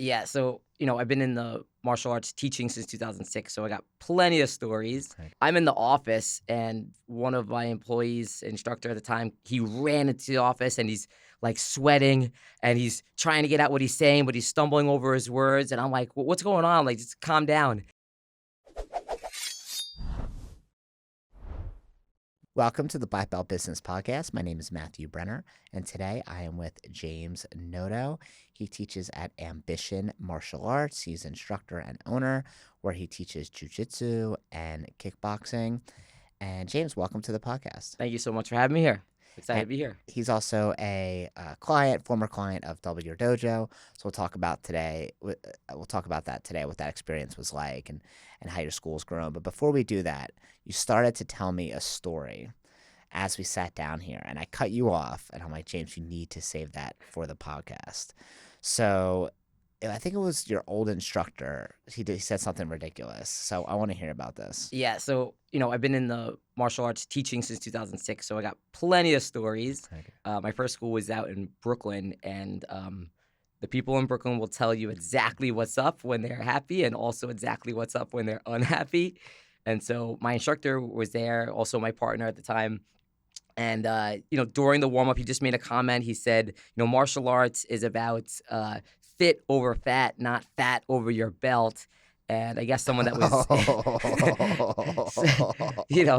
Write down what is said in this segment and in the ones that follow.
Yeah, so, I've been in the martial arts teaching since 2006, so I got plenty of stories. Right. I'm in the office, and one of my employees, instructor at the time, he ran into the office and he's like sweating and he's trying to get out what he's saying, but he's stumbling over his words. And I'm like, What's going on? Like, just calm down." Welcome to the Black Belt Business Podcast. My name is Matthew Brenner, and today I am with James Noto. He teaches at Ambition Martial Arts. He's instructor and owner, where he teaches jiu-jitsu and kickboxing. And James, welcome to the podcast. Thank you so much for having me here. Excited to And be here. he's also a former client of Double Your Dojo. So we'll talk about that today, what that experience was like, and how your school's grown. But before we do that, you started to tell me a story as we sat down here, and I cut you off, and I'm like, James, you need to save that for the podcast. So I think it was your old instructor. He said something ridiculous. So I want to hear about this. Yeah, so, I've been in the martial arts teaching since 2006, so I got plenty of stories. Okay. My first school was out in Brooklyn, and the people in Brooklyn will tell you exactly what's up when they're happy and also exactly what's up when they're unhappy. And so my instructor was there, also my partner at the time. And, during the warm-up, he just made a comment. He said, martial arts is about fit over fat, not fat over your belt. And I guess someone that was,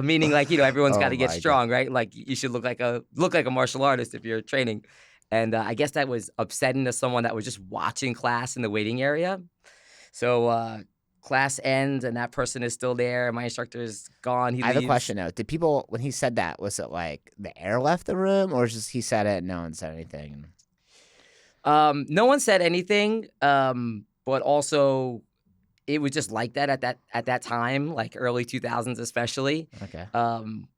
meaning like, everyone's got to get strong, right? Like you should look like a martial artist if you're training. And I guess that was upsetting to someone that was just watching class in the waiting area. So class ends and that person is still there. My instructor is gone. He leaves. I have a question though. Did people, when he said that, was it like the air left the room, or just he said it and no one said anything? No one said anything, but also it was just like that at that time, like early 2000s especially. Okay.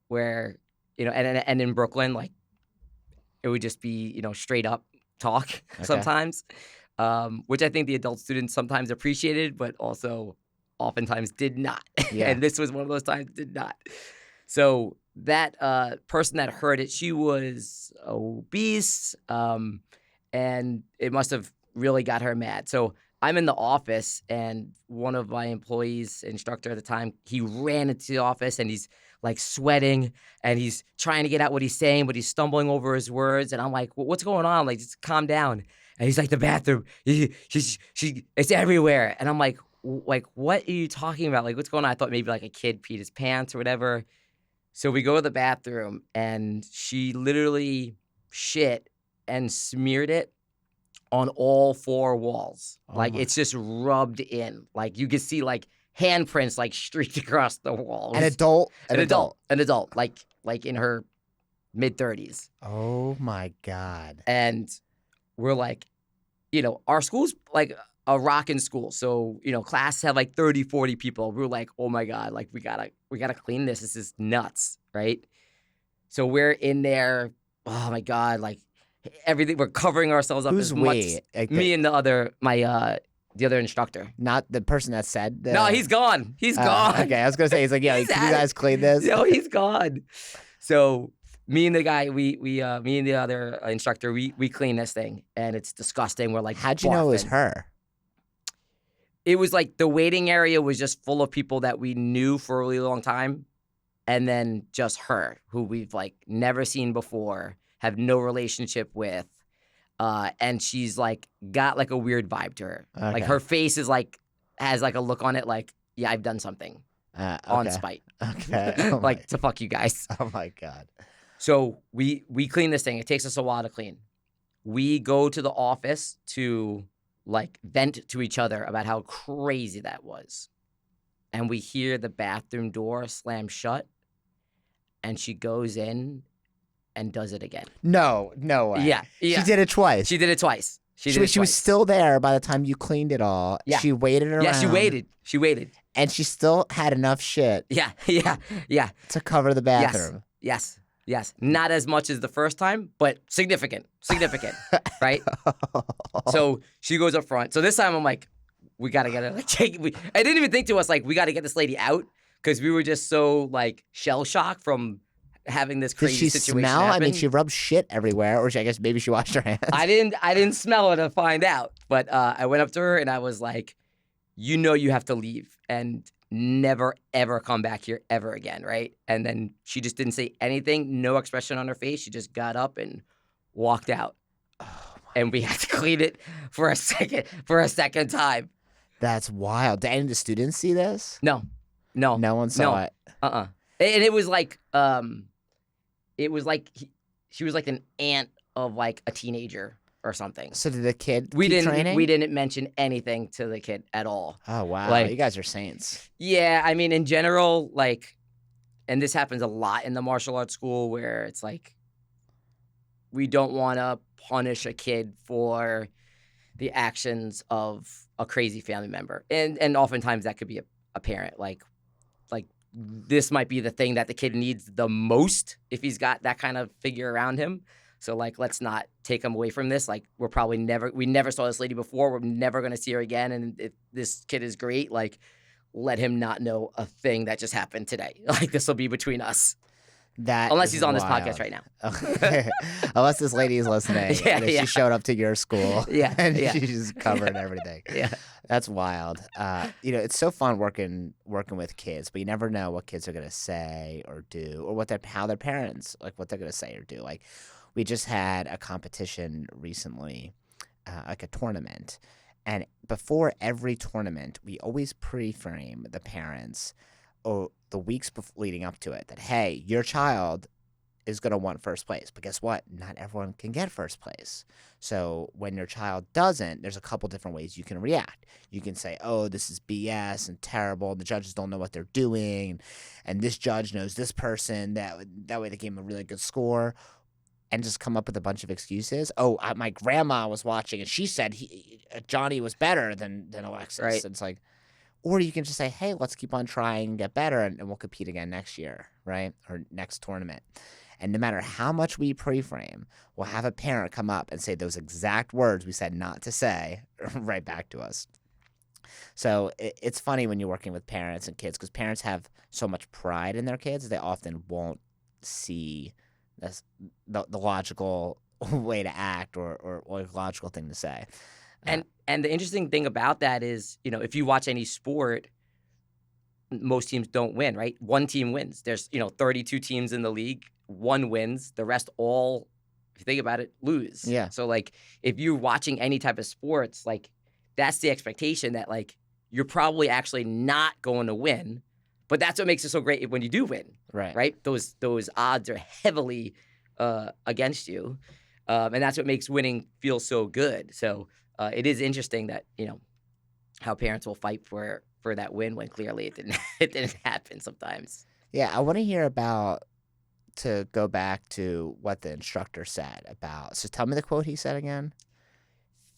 Where and in Brooklyn, like it would just be straight up talk sometimes, which I think the adult students sometimes appreciated, but also oftentimes did not. Yeah. And this was one of those times did not. So that person that heard it, she was obese, and it must have really got her mad. So I'm in the office, and one of my employees, instructor at the time, he ran into the office and he's like sweating and he's trying to get out what he's saying, but he's stumbling over his words. And I'm like, what's going on? Like, just calm down. And he's like, the bathroom, it's everywhere. And I'm like, what are you talking about? Like, what's going on? I thought maybe like a kid peed his pants or whatever. So we go to the bathroom, and she literally shit and smeared it on all four walls. It's just rubbed in. Like you could see like handprints like streaked across the walls. An adult. Like in her mid-30s. Oh my God. And we're like, our school's like a rockin' school. So, class had like 30, 40 people. We were like, oh my God, like we gotta clean this. This is nuts, right? So we're in there, oh my God, like everything, we're covering ourselves up. Who's as we? much. Like me and the other instructor. Not the person that said that. No, he's gone. He's gone. Okay, I was gonna say, he's like, yeah, can you guys clean this? No, he's gone. So me and the guy, me and the other instructor, we clean this thing, and it's disgusting. We're like, how'd you know it was her? It was like the waiting area was just full of people that we knew for a really long time, and then just her, who we've like never seen before, have no relationship with, and she's like got like a weird vibe to her. Okay. Like her face is like has like a look on it, like I've done something on spite, okay, like to fuck you guys. Oh my God. So we clean this thing. It takes us a while to clean. We go to the office to like vent to each other about how crazy that was. And we hear the bathroom door slam shut, and she goes in and does it again. No way. Yeah. She did it twice. She did it twice. She was still there by the time you cleaned it all. Yeah. She waited around. Yeah, she waited. And she still had enough shit. Yeah. To cover the bathroom. Yes. Not as much as the first time, but significant, right? So she goes up front. So this time I'm like, we got to get her. Like, I didn't even think to us, like, we got to get this lady out, because we were just so, like, shell-shocked from having this Did crazy she situation smell? I mean, happen. she rubbed shit everywhere, or I guess maybe she washed her hands. I didn't smell it to find out, but I went up to her and I was like, "You know, you have to leave and never ever come back here ever again, right?" And then she just didn't say anything, no expression on her face. She just got up and walked out, Oh my and we had to clean it for a second time. That's wild. Did any of the students see this? No, no, No one saw no, it. and it was like she was like an aunt of like a teenager or something. So did the kid keep We training? didn't mention anything to the kid at all. Oh wow, you Like, guys are saints. yeah, I mean, in general, like, and this happens a lot in the martial arts school where it's like we don't want to punish a kid for the actions of a crazy family member, and oftentimes that could be a parent. Like this might be the thing that the kid needs the most if he's got that kind of figure around him. So like, let's not take him away from this. Like we never saw this lady before. We're never gonna see her again. And if this kid is great, like let him not know a thing that just happened today. Like this will be between us, That unless is he's on this podcast wild. right now. Okay. Unless this lady is listening, Yeah, and if yeah. she showed up to your school, Yeah, and yeah. she's covered everything. Yeah. That's wild. It's so fun working with kids, but you never know what kids are gonna say or do, or how their parents, like what they're gonna say or do. Like we just had a competition recently, like a tournament, and before every tournament, we always pre-frame the parents or the weeks leading up to it that hey, your child is going to want first place. But guess what? Not everyone can get first place. So when your child doesn't, there's a couple different ways you can react. You can say, oh, this is BS and terrible. The judges don't know what they're doing. And this judge knows this person. That way they gave him a really good score. And just come up with a bunch of excuses. Oh, my grandma was watching and she said Johnny was better than Alexis. Right. And it's like, or you can just say, hey, let's keep on trying and get better and we'll compete again next year, right? Or next tournament. And no matter how much we pre-frame, we'll have a parent come up and say those exact words we said not to say right back to us. So it's funny when you're working with parents and kids because parents have so much pride in their kids, they often won't see the logical way to act or logical thing to say. And the interesting thing about that is, if you watch any sport, most teams don't win, right? One team wins. There's, 32 teams in the league. One wins. The rest all, if you think about it, lose. Yeah. So, like, if you're watching any type of sports, like, that's the expectation that, like, you're probably actually not going to win. But that's what makes it so great when you do win. Right? Those odds are heavily against you. And that's what makes winning feel so good. So it is interesting that, how parents will fight for that win when clearly it didn't happen sometimes. Yeah, I want to hear to go back to what the instructor said about. So tell me the quote he said again.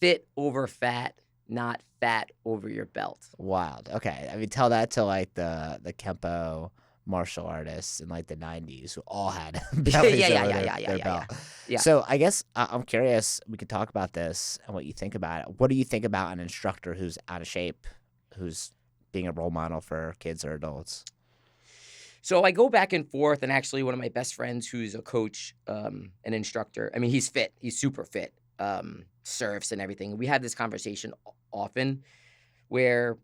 Fit over fat, not fat over your belt. Wild. Okay. I mean, tell that to like the Kempo martial artists in like the 90s who all had bellies over their belt. Yeah. So I guess I'm curious, we could talk about this and what you think about it. What do you think about an instructor who's out of shape, who's being a role model for kids or adults? So I go back and forth, and actually one of my best friends who's a coach, an instructor, I mean, he's fit. He's super fit, surfs and everything. We have this conversation often where,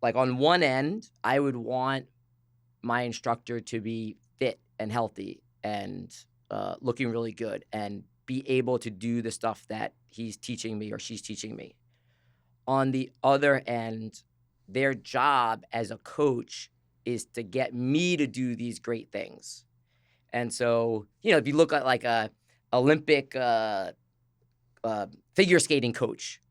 like, on one end, I would want my instructor to be fit and healthy and looking really good and be able to do the stuff that he's teaching me or she's teaching me. On the other end, their job as a coach is to get me to do these great things. And so, if you look at like a Olympic figure skating coach,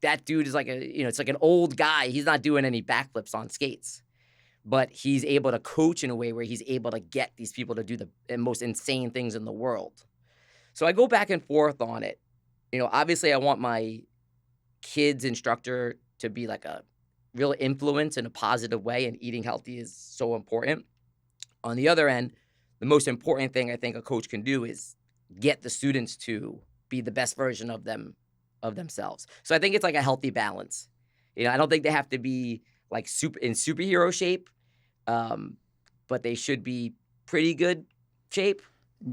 that dude is like it's like an old guy. He's not doing any backflips on skates, but he's able to coach in a way where he's able to get these people to do the most insane things in the world. So I go back and forth on it. Obviously I want my kids' instructor to be like a real influence in a positive way, and eating healthy is so important. On the other end, the most important thing I think a coach can do is get the students to be the best version of themselves. So I think it's like a healthy balance. I don't think they have to be like superhero shape, but they should be pretty good shape.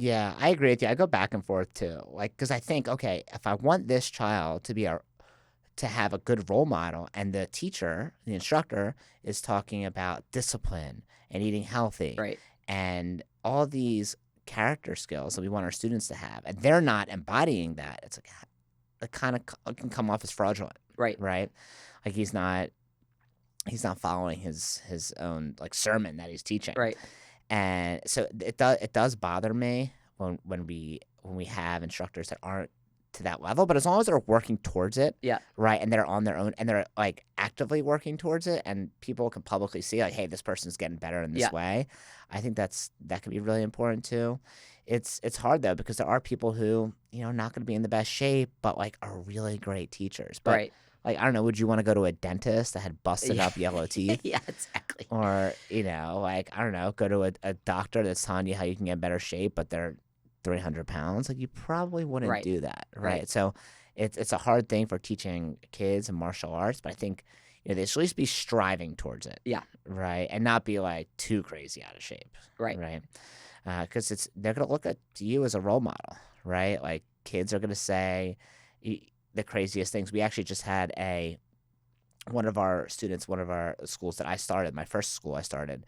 Yeah, I agree with you. I go back and forth too. Like, because I think, okay, if I want this child to have a good role model, and the teacher, the instructor, is talking about discipline and eating healthy Right, and all these character skills that we want our students to have, and they're not embodying that, it's like it kind of can come off as fraudulent, right, right? Like he's not following his own like sermon that he's teaching. right. And so it does bother me when we have instructors that aren't to that level, but as long as they're working towards it, Yeah, right, and they're on their own and they're like actively working towards it, and people can publicly see like, hey, this person's getting better in this yeah, way. I think that can be really important too. It's hard though because there are people who not going to be in the best shape, but like are really great teachers. But right. like I don't know, would you want to go to a dentist that had busted Yeah, up yellow teeth? yeah, exactly. Or, like, I don't know, go to a doctor that's telling you how you can get in better shape, but they're 300 pounds. Like, you probably wouldn't Right, do that, right. right? So it's a hard thing for teaching kids in martial arts, but I think, they should at least be striving towards it, Yeah, right? And not be, like, too crazy out of shape, right, right? Because they're going to look at you as a role model, right? Like, kids are going to say the craziest things. We actually just had one of our students, one of our schools that I started, my first school I started,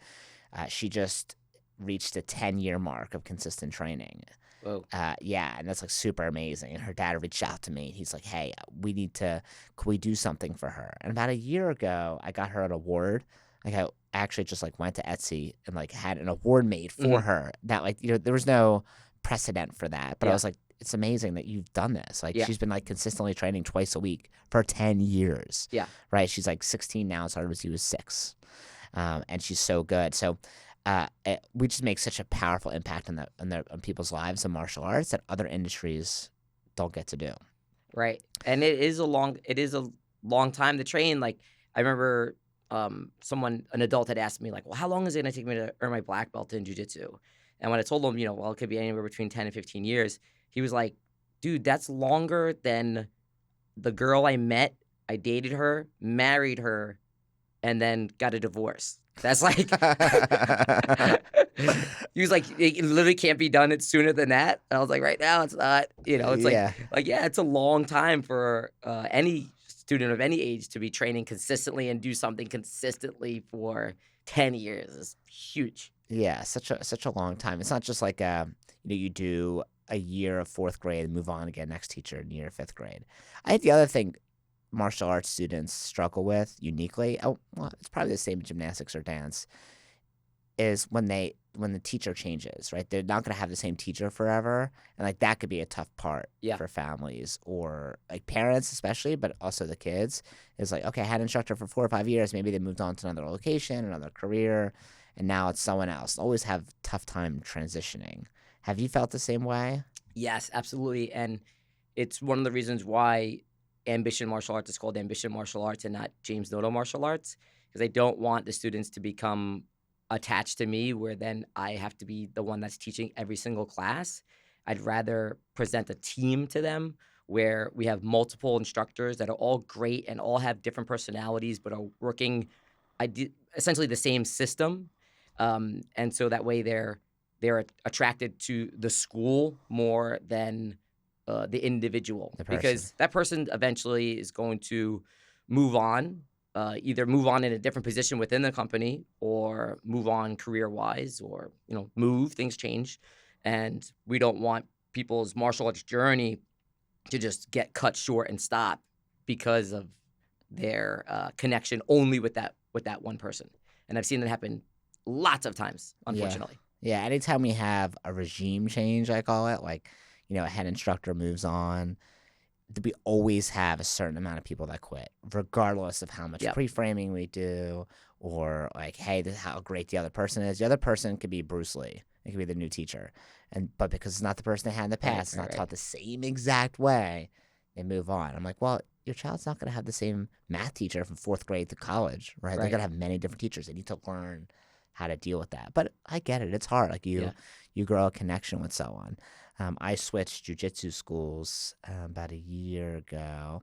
she just reached a 10-year mark of consistent training. whoa, Yeah, and that's like super amazing. And her dad reached out to me. He's like, hey, can we do something for her? And about a year ago, I got her an award. Like I actually just like went to Etsy and like had an award made for mhm, her that like, there was no precedent for that. But I yeah, was like, it's amazing that you've done this. Like yeah, she's been like consistently training twice a week for 10 years, yeah, right? She's like 16 now, started when she was 6. And she's so good. So we just make such a powerful impact on people's lives in martial arts that other industries don't get to do. right. And it is a long time to train. Like, I remember, an adult had asked me, like, "Well, how long is it gonna take me to earn my black belt in jujitsu?" And when I told him, well, it could be anywhere between 10 and 15 years, he was like, "Dude, that's longer than the girl I met. I dated her, married her, and then got a divorce." That's like he was like, "It literally can't be done it sooner than that." And I was like, "Right now, it's not." It's Yeah. yeah, it's a long time for any student of any age to be training consistently and do something consistently for 10 years. Is huge. Yeah, such a long time. It's not just like you do a year of 4th grade and move on to get next teacher in year of 5th grade. I think the other thing martial arts students struggle with uniquely, well, it's probably the same in gymnastics or dance, is when the teacher changes, right? They're not gonna have the same teacher forever, and like that could be a tough part Yeah, for families or like parents especially, but also the kids. Is like, okay, I had an instructor for 4 or 5 years, maybe they moved on to another location, another career, and now it's someone else. Always have tough time transitioning. Have you felt the same way? yes, absolutely. And it's one of the reasons why Ambition Martial Arts is called Ambition Martial Arts and not James Noto Martial Arts, because I don't want the students to become attached to me where then I have to be the one that's teaching every single class. I'd rather present a team to them where we have multiple instructors that are all great and all have different personalities but are working essentially the same system. And so that way they're attracted to the school more than the individual, The person. because that person eventually is going to move on, either move on in a different position within the company or move on career wise, or move, things change, and we don't want people's martial arts journey to just get cut short and stop because of their connection only with that one person. And I've seen that happen lots of times, Yeah. unfortunately. Yeah, anytime we have a regime change, I call it, like, a head instructor moves on, we always have a certain amount of people that quit, regardless of how much Yep. pre-framing we do or like, hey, this is how great the other person is. The other person could be Bruce Lee. It could be the new teacher. But because it's not the person they had in the Right, past, it's right, not right. taught the same exact way, they move on. I'm like, well, your child's not going to have the same math teacher from 4th grade to college, right? They're Right. going to have many different teachers. They need to learn how to deal with that. But I get it. It's hard. Like Yeah. you grow a connection with someone. I switched jujitsu schools about a year ago,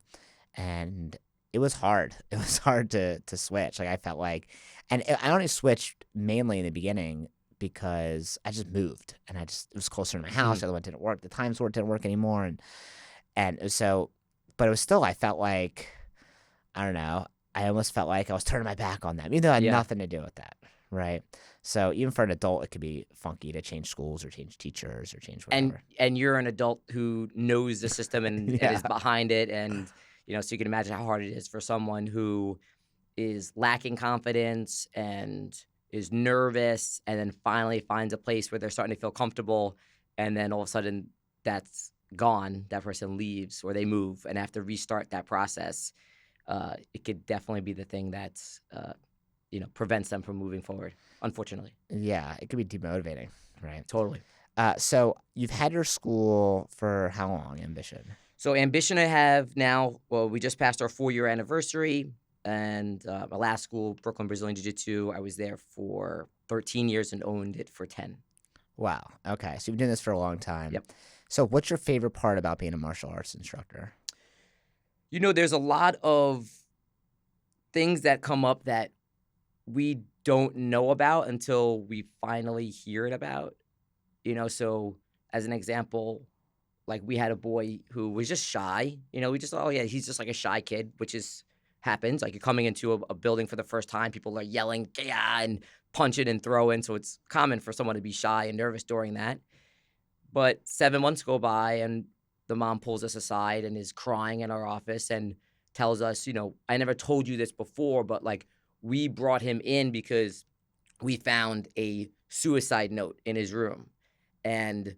and it was hard. It was hard to switch. Like I felt like, and I only switched mainly in the beginning because I just moved and it was closer to my house. Mhm. The other one didn't work. The times where it didn't work anymore. And so, but it was still, I felt like, I don't know, I almost felt like I was turning my back on them, even though I had Yeah. nothing to do with that. Right. So even for an adult, it could be funky to change schools or change teachers or change And whatever. and you're an adult who knows the system and Yeah. is behind it, and, so you can imagine how hard it is for someone who is lacking confidence and is nervous and then finally finds a place where they're starting to feel comfortable, and then all of a sudden that's gone, that person leaves or they move and have to restart that process. It could definitely be the thing that's, prevents them from moving forward, unfortunately. Yeah. It could be demotivating. Right. Totally. So you've had your school for how long, Ambition? So Ambition I have now, well, we just passed our 4-year anniversary, and my last school, Brooklyn Brazilian Jiu-Jitsu, I was there for 13 years and owned it for 10. Wow. Okay. So you've been doing this for a long time. Yep. So what's your favorite part about being a martial arts instructor? There's a lot of things that come up that we don't know about until we finally hear it about. So as an example, like we had a boy who was just shy. We just, oh yeah, he's just like a shy kid, which is happens. Like you're coming into a building for the first time, people are yelling, yeah, and punching and throwing. So it's common for someone to be shy and nervous during that. But 7 months go by and the mom pulls us aside and is crying in our office and tells us, I never told you this before, but like we brought him in because we found a suicide note in his room. And,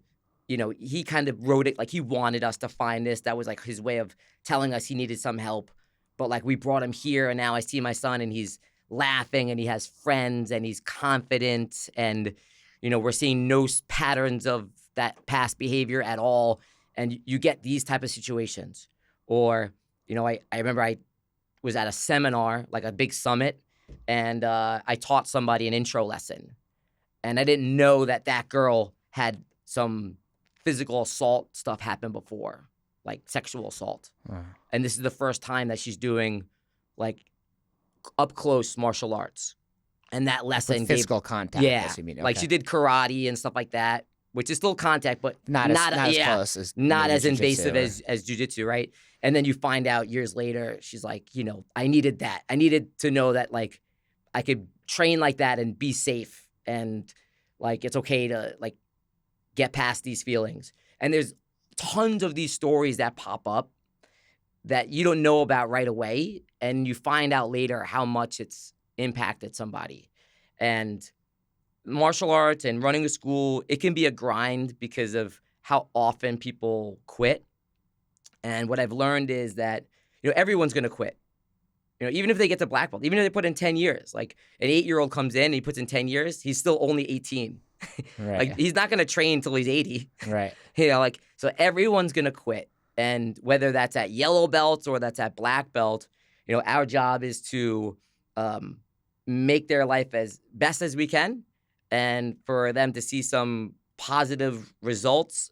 he kind of wrote it like he wanted us to find this. That was like his way of telling us he needed some help. But like we brought him here and now I see my son and he's laughing and he has friends and he's confident. And, we're seeing no patterns of that past behavior at all. And you get these type of situations. Or, I remember I was at a seminar, like a big summit, and I taught somebody an intro lesson. And I didn't know that girl had some physical assault stuff happen before, like sexual assault. And this is the first time that she's doing like up close martial arts. And that lesson With gave, physical contact, I yeah, guess you mean. like Okay. she did karate and stuff like that, which is still contact, but Not as yeah, close as not maybe as jiu-jitsu invasive or- as jujitsu, right? And then you find out years later, she's like, I needed that. I needed to know that like I could train like that and be safe, and like it's okay to like get past these feelings. And there's tons of these stories that pop up that you don't know about right away, and you find out later how much it's impacted somebody. And martial arts and running a school, it can be a grind because of how often people quit. And what I've learned is that, everyone's going to quit. Even if they get to black belt, even if they put in 10 years, like an 8-year-old comes in and he puts in 10 years, he's still only 18. Right. Like he's not going to train until he's 80. Right. So everyone's going to quit. And whether that's at yellow belt or that's at black belt, our job is to make their life as best as we can, and for them to see some positive results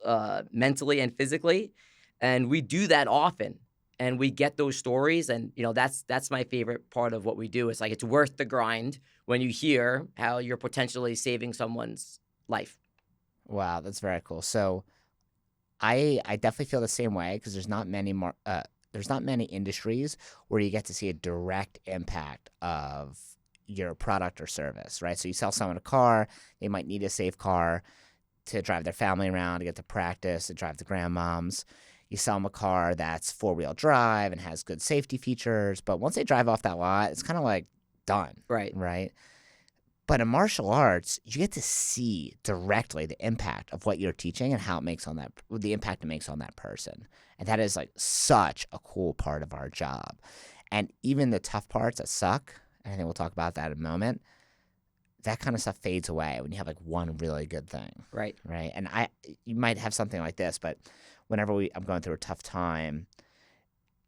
mentally and physically. And we do that often. And we get those stories, and that's my favorite part of what we do. It's like it's worth the grind when you hear how you're potentially saving someone's life. Wow, that's very cool. So I definitely feel the same way because there's not many more there's not many industries where you get to see a direct impact of your product or service, right? So you sell someone a car, they might need a safe car to drive their family around, to get to practice, to drive the grandmoms. You sell them a car that's 4-wheel drive and has good safety features, but once they drive off that lot, it's kind of like done. Right. Right. But in martial arts, you get to see directly the impact of what you're teaching and how it makes on the impact it makes on that person. And that is like such a cool part of our job. And even the tough parts that suck, and I think we'll talk about that in a moment, that kind of stuff fades away when you have like one really good thing. Right. Right. And you might have something like this, but whenever I'm going through a tough time,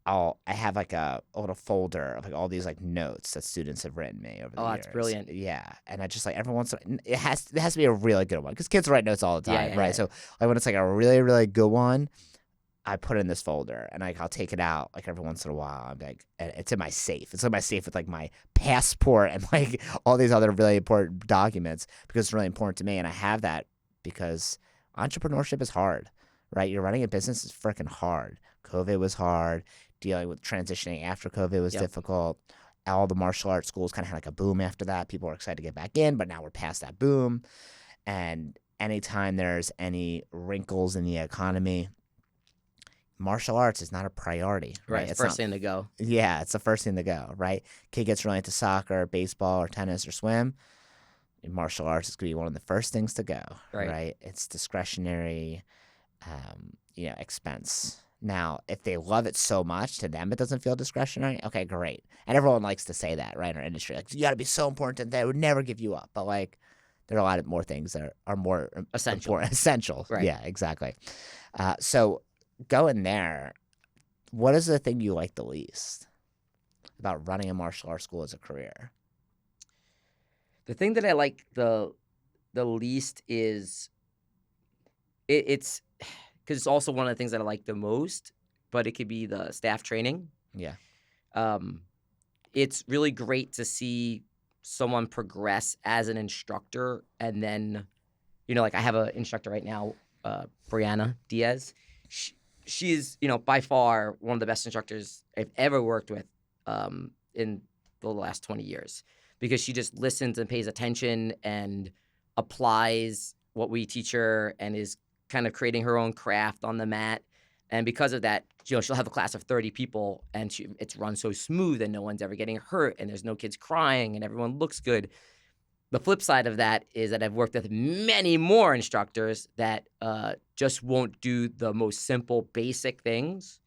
I have like a little folder of like all these like notes that students have written me over the years. Oh, that's brilliant. Yeah, and I just like every once in a while, it has to be a really good one because kids write notes all the time, Yeah, right? yeah. So like when it's like a really really good one, I put it in this folder, and I'll take it out like every once in a while. I'm like, and it's in my safe. It's in my safe with like my passport and like all these other really important documents because it's really important to me. And I have that because entrepreneurship is hard, right? You're running a business is freaking hard. COVID was hard. Dealing with transitioning after COVID was Yep. difficult. All the martial arts schools kind of had like a boom after that. People were excited to get back in, but now we're past that boom. And anytime there's any wrinkles in the economy, martial arts is not a priority, right? Right. It's First not. thing to go. Yeah, it's the first thing to go, right? Kid gets really into soccer, baseball, or tennis or swim. Martial arts is going to be one of the first things to go, Right. right? It's discretionary, expense. Now, if they love it so much, to them it doesn't feel discretionary. Okay, great. And everyone likes to say that, right? In our industry, like you got to be so important that they would never give you up. But like, there are a lot of more things that are more Essential. important, essential. Right. Yeah, exactly. So going there, what is the thing you like the least about running a martial arts school as a career? The thing that I like the least is it's because it's also one of the things that I like the most, but it could be the staff training. Yeah. Um, it's really great to see someone progress as an instructor, and then, like I have an instructor right now, Brianna Diaz. She is, by far one of the best instructors I've ever worked with in the last 20 years because she just listens and pays attention and applies what we teach her and is kind of creating her own craft on the mat. And because of that, she'll have a class of 30 people and it's run so smooth and no one's ever getting hurt and there's no kids crying and everyone looks good. The flip side of that is that I've worked with many more instructors that just won't do the most simple, basic things.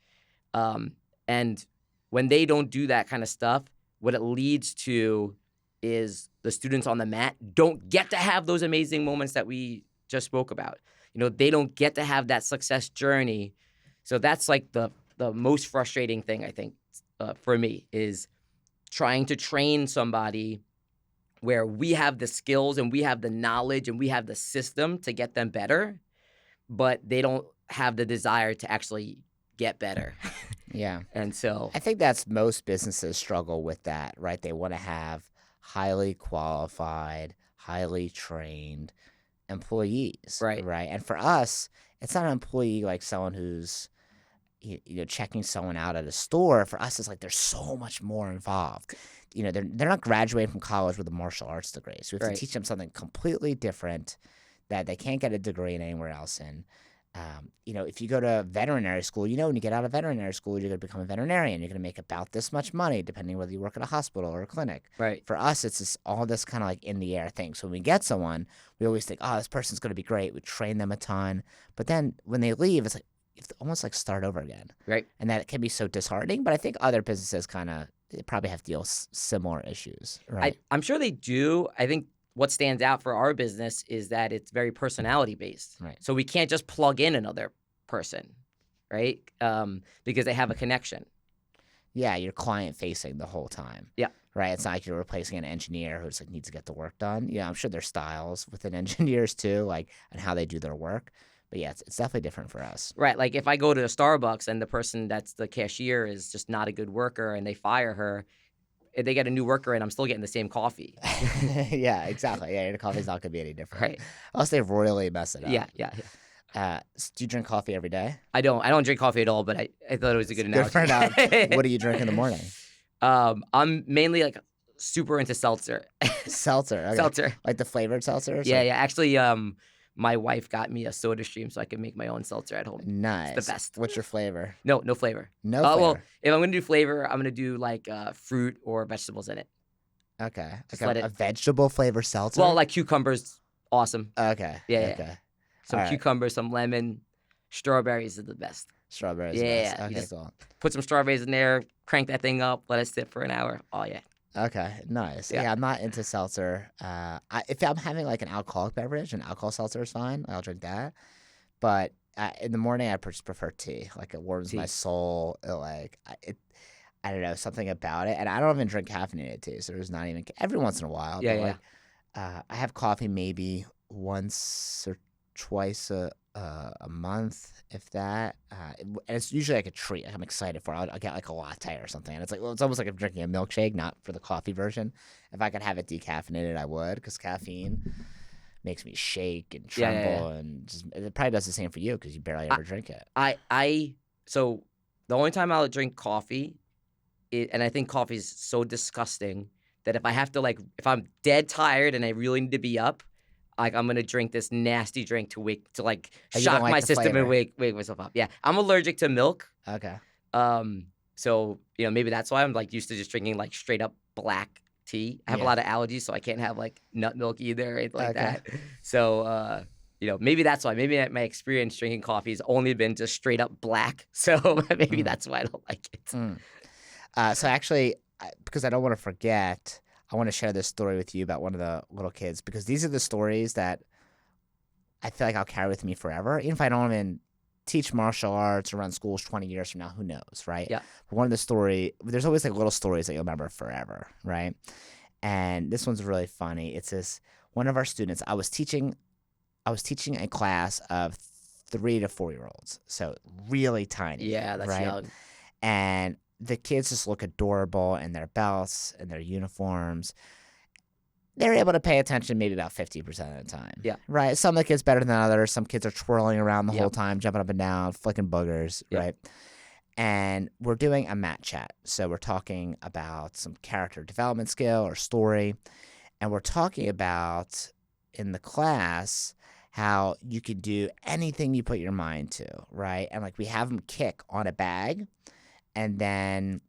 And when they don't do that kind of stuff, what it leads to is the students on the mat don't get to have those amazing moments that we just spoke about. They don't get to have that success journey. So that's like the most frustrating thing, I think, for me, is trying to train somebody where we have the skills and we have the knowledge and we have the system to get them better, but they don't have the desire to actually get better. Yeah. And so I think that's most businesses struggle with that, right? They want to have highly qualified, highly trained employees, Right. And for us, it's not an employee like someone who's checking someone out at a store. For us, it's like there's so much more involved. They're not graduating from college with a martial arts degree, so we have Right. to teach them something completely different that they can't get a degree in anywhere else in. If you go to veterinary school, when you get out of veterinary school, you're going to become a veterinarian. You're going to make about this much money, depending whether you work at a hospital or a clinic. Right. For us, it's just all this kind of like in the air thing. So when we get someone, we always think, oh, this person's going to be great. We train them a ton. But then when they leave, it's like you have to almost like start over again. Right. And that can be so disheartening. But I think other businesses they probably have to deal with similar issues. Right. I'm sure they do. I think what stands out for our business is that it's very personality based. Right. So we can't just plug in another person, right? Because they have a connection. Yeah, you're client facing the whole time. Yeah. Right. It's not like you're replacing an engineer who just like needs to get the work done. Yeah, I'm sure there's styles within engineers too, like and how they do their work. But yeah, it's definitely different for us. Right. Like if I go to a Starbucks and the person that's the cashier is just not a good worker and they fire her, if they get a new worker in, I'm still getting the same coffee. Yeah, exactly. Yeah, your coffee's not gonna be any different. Right. Unless they royally mess it up. Yeah. Do you drink coffee every day? I don't drink coffee at all, but I thought it was a good analogy. Good for now. What do you drink in the morning? I'm mainly like super into seltzer. Seltzer. Okay. Seltzer. Like the flavored seltzer? Or Yeah. something? Actually, my wife got me a soda stream so I could make my own seltzer at home. Nice. It's the best. What's your flavor? No flavor. No flavor. Well, if I'm gonna do flavor, I'm gonna do like fruit or vegetables in it. Okay. Just Like let a it- vegetable flavor seltzer? Well, like cucumbers, awesome. Okay. Yeah. Okay. Some All right. cucumbers, some lemon, strawberries are the best. Strawberries. Yeah, Nice. you Okay, just- cool. Put some strawberries in there, crank that thing up, let it sit for an hour. Oh yeah. Okay, nice. Yeah. Yeah, I'm not into seltzer. If I'm having like an alcoholic beverage, an alcohol seltzer is fine. I'll drink that. But in the morning, I just prefer tea. Like it warms my Tea. soul. I don't know, something about it. And I don't even drink caffeinated tea, so there's not even every once in a while. Yeah, but yeah. like, I have coffee maybe once or twice a month, if that. And it's usually like a treat. Like, I'm excited for it. I'll get like a latte or something. And it's like, well, it's almost like I'm drinking a milkshake, not for the coffee version. If I could have it decaffeinated, I would, because caffeine makes me shake and Yeah, yeah, yeah. tremble, and just, it probably does the same for you because you barely I ever drink it. so the only time I'll drink coffee, and I think coffee is so disgusting that if I have to, like, if I'm dead tired and I really need to be up, like, I'm gonna drink this nasty drink to, like, Oh, you don't shock like my the system and flavor? wake myself up. Yeah, I'm allergic to milk. Okay. So, maybe that's why I'm, like, used to just drinking, like, straight up black tea. I have a Yeah. lot of allergies, so I can't have, like, nut milk either or anything like Okay. that. So, maybe that's why. Maybe my experience drinking coffee has only been just straight up black. So maybe Mm, that's why I don't like it. mm. So actually, because I don't want to forget, I want to share this story with you about one of the little kids, because these are the stories that I feel like I'll carry with me forever. Even if I don't even teach martial arts or run schools 20 years from now, who knows, right? Yeah. But there's always like little stories that you'll remember forever, right? And this one's really funny. It's this one of our students. I was teaching a class of 3 to 4 year olds, so really tiny, Yeah, that's right? young. And the kids just look adorable in their belts and their uniforms. They're able to pay attention maybe about 50% of the time, Yeah. right? Some of the kids better than others. Some kids are twirling around the whole Yep. time, jumping up and down, flicking boogers, Yep. right? And we're doing a mat chat. So we're talking about some character development skill or story. And we're talking about in the class how you can do anything you put your mind to, right? And like we have them kick on a bag, and then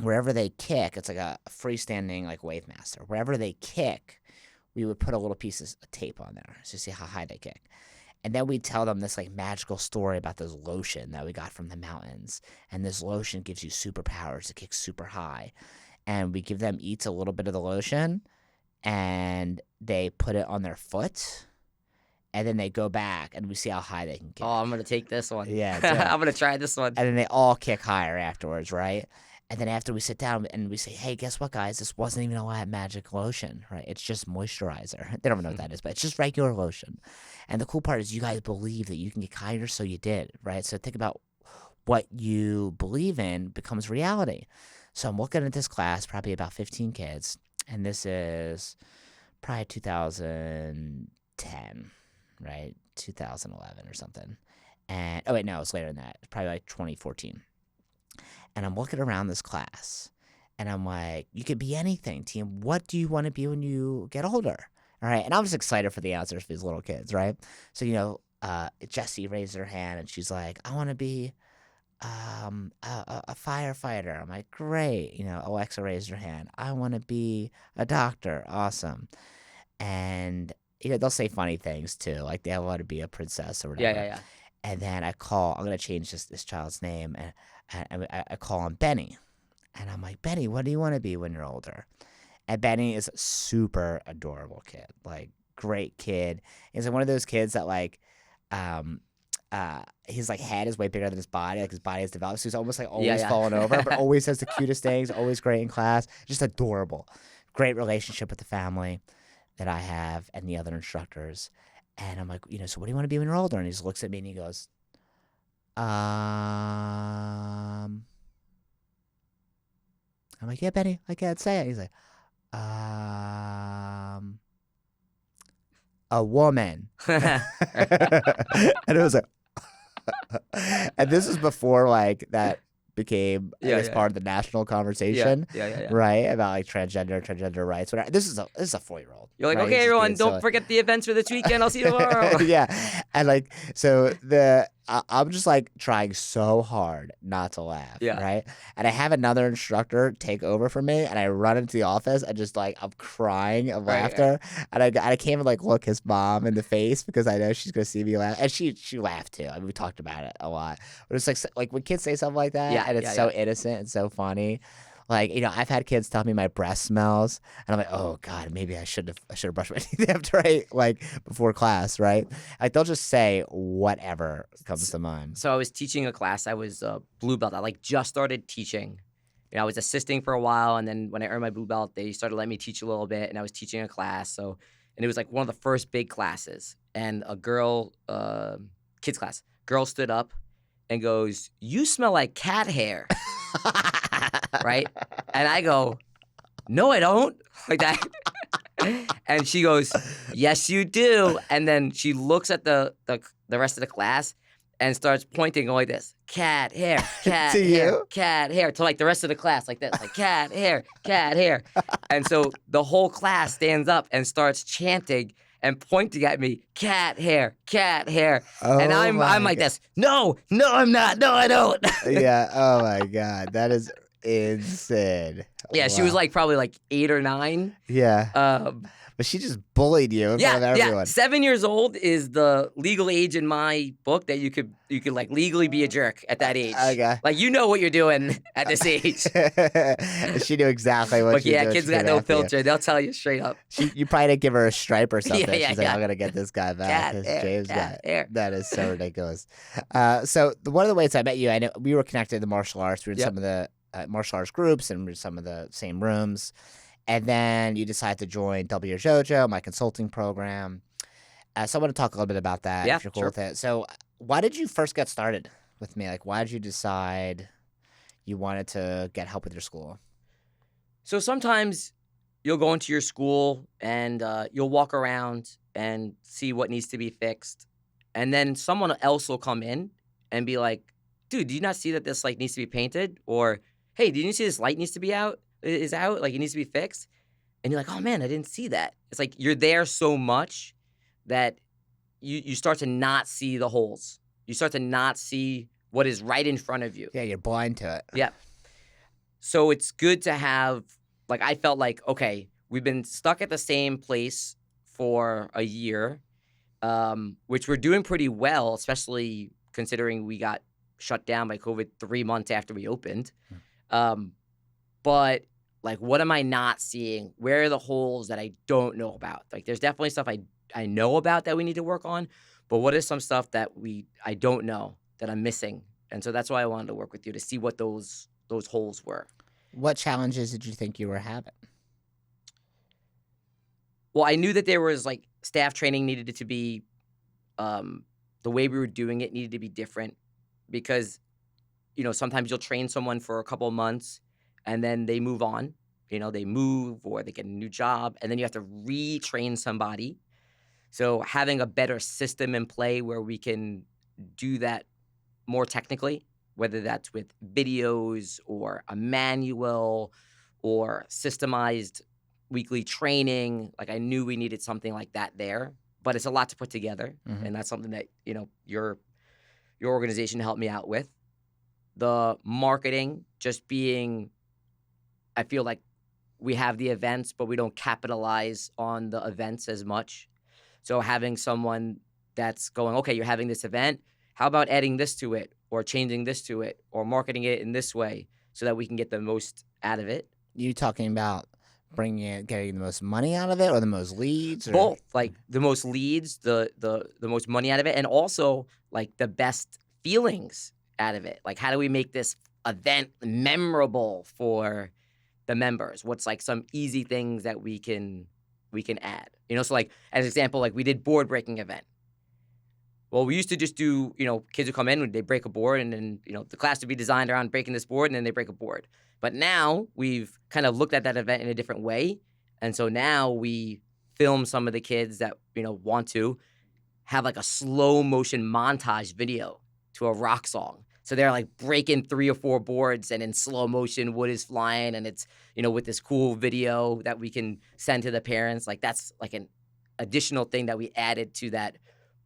wherever they kick, it's like a freestanding like wave master. Wherever they kick, we would put a little piece of tape on there to see how high they kick. And then we tell them this like magical story about this lotion that we got from the mountains. And this lotion gives you superpowers to kick super high. And we give them each a little bit of the lotion, and they put it on their foot, and then they go back and we see how high they can kick. Oh, I'm gonna take this one. Yeah, do it. I'm gonna try this one. And then they all kick higher afterwards, right? And then after we sit down and we say, hey, guess what, guys? This wasn't even a magic lotion, right? It's just moisturizer. They don't even know what that is, but it's just regular lotion. And the cool part is you guys believe that you can get higher, so you did, right? So think about what you believe in becomes reality. So I'm looking at this class, probably about 15 kids, and this is probably 2010, right? 2011 or something. And oh wait, no, it's later than that. It's probably like 2014. And I'm looking around this class, and I'm like, you could be anything, team. What do you want to be when you get older? All right. And I was excited for the answers for these little kids, right? So, Jessie raised her hand, and she's like, I want to be a firefighter. I'm like, great. Alexa raised her hand. I want to be a doctor. Awesome. And, they'll say funny things too. Like they want to be a princess or Yeah, whatever. yeah, yeah. And then I'm going to change this child's name, and I call him Benny. And I'm like, Benny, what do you want to be when you're older? And Benny is a super adorable kid, like great kid. He's like one of those kids that like, his like head is way bigger than his body. Like his body is developed, so he's almost like Yeah, always yeah. falling over, but always has the cutest things. Always great in class, just adorable. Great relationship with the family that I have and the other instructors. And I'm like, so what do you want to be when you're older? And he just looks at me and he goes, I'm like, yeah, Benny, I can't say it. He's like, a woman. And it was like, and this is before like that became, I Yeah, guess, yeah. part of the national Yeah, conversation, yeah, yeah, yeah. right? About like transgender rights. Whatever. This is a 4-year-old. You're like, right? okay, He's just everyone, being don't silly. forget the events for this weekend. I'll see you tomorrow. Yeah, and like so I'm just like trying so hard not to laugh, Yeah. right? And I have another instructor take over for me, and I run into the office and just like I'm crying of Right, laughter, and I can't even like look his mom in the face because I know she's gonna see me laugh, and she laughed too. I mean, we talked about it a lot, but it's like when kids say something like that, Yeah, and it's yeah, so yeah. innocent and so funny. Like, I've had kids tell me my breath smells, and I'm like, oh God, maybe I should have brushed my teeth after before class, right? Like they'll just say whatever comes to mind. So I was teaching a class. I was a blue belt. I like just started teaching. I was assisting for a while, and then when I earned my blue belt, they started letting me teach a little bit, and I was teaching a class. So and it was like one of the first big classes. And a girl, kids class, girl stood up and goes, "You smell like cat hair," right? And I go, "No, I don't," like that. And she goes, "Yes, you do." And then she looks at the rest of the class and starts pointing like this, "Cat hair, cat To hair, you? cat hair," to like the rest of the class, like this, like cat hair, cat hair. And so the whole class stands up and starts chanting and pointing at me, "Cat hair, cat hair." And Oh I'm my like god. this, "No, no, I'm not. No, I don't." Yeah. Oh my god. That is insane. Yeah, she was Wow. like probably like 8 or 9. Yeah. Um, But she just bullied you in front Yeah, of yeah. everyone. 7 years old is the legal age in my book that you could like legally be a jerk at that age. Okay. Like you know what you're doing at this age. She knew exactly what But she was yeah, doing. kids She got came no after you. filter. They'll tell you straight up. You probably didn't give her a stripe or something. Yeah, yeah, She's like, yeah. I'm gonna get this guy back. Cat This hair, James guy. cat hair. That is so ridiculous. One of the ways I met you, I know we were connected in the martial arts. We were in Yep. some of the martial arts groups and we were in some of the same rooms. And then you decided to join W JoJo, my consulting program. So I want to talk a little bit about that Yeah, if you're cool sure. with it. So why did you first get started with me? Like, why did you decide you wanted to get help with your school? So sometimes you'll go into your school and you'll walk around and see what needs to be fixed. And then someone else will come in and be like, "Dude, do you not see that this like needs to be painted?" Or, "Hey, did you see this light needs to be out? Is out? Like it needs to be fixed." And you're like, "Oh man, I didn't see that." It's like you're there so much that you start to not see the holes. You start to not see what is right in front of you. Yeah, you're blind to it. Yeah. So it's good to have, like, I felt like, okay, we've been stuck at the same place for a year, which we're doing pretty well, especially considering we got shut down by COVID 3 months after we opened. But, like, what am I not seeing? Where are the holes that I don't know about? Like, there's definitely stuff I know about that we need to work on, but what is some stuff that I don't know that I'm missing? And so that's why I wanted to work with you to see what those holes were. What challenges did you think you were having? Well, I knew that there was like staff training needed to be, the way we were doing it needed to be different because, sometimes you'll train someone for a couple of months and then they move on. They move or they get a new job and then you have to retrain somebody. So having a better system in play where we can do that more technically, whether that's with videos or a manual or systemized weekly training. Like I knew we needed something like that there, but it's a lot to put together. Mhm. And that's something that, your organization helped me out with. The marketing just being, I feel like we have the events, but we don't capitalize on the events as much. So having someone that's going, okay, you're having this event, how about adding this to it or changing this to it or marketing it in this way so that we can get the most out of it? You talking about getting the most money out of it or the most leads? Or? Both, like the most leads, the most money out of it, and also like the best feelings out of it. Like how do we make this event memorable for the members? What's like some easy things that we can add? So like as an example, like we did board breaking event. Well, we used to just do, kids would come in, they break a board, and then, the class would be designed around breaking this board, and then they break a board. But now we've kind of looked at that event in a different way. And so now we film some of the kids that, want to have like a slow motion montage video to a rock song. So they're like breaking 3 or 4 boards and in slow motion, wood is flying. And it's, with this cool video that we can send to the parents. Like that's like an additional thing that we added to that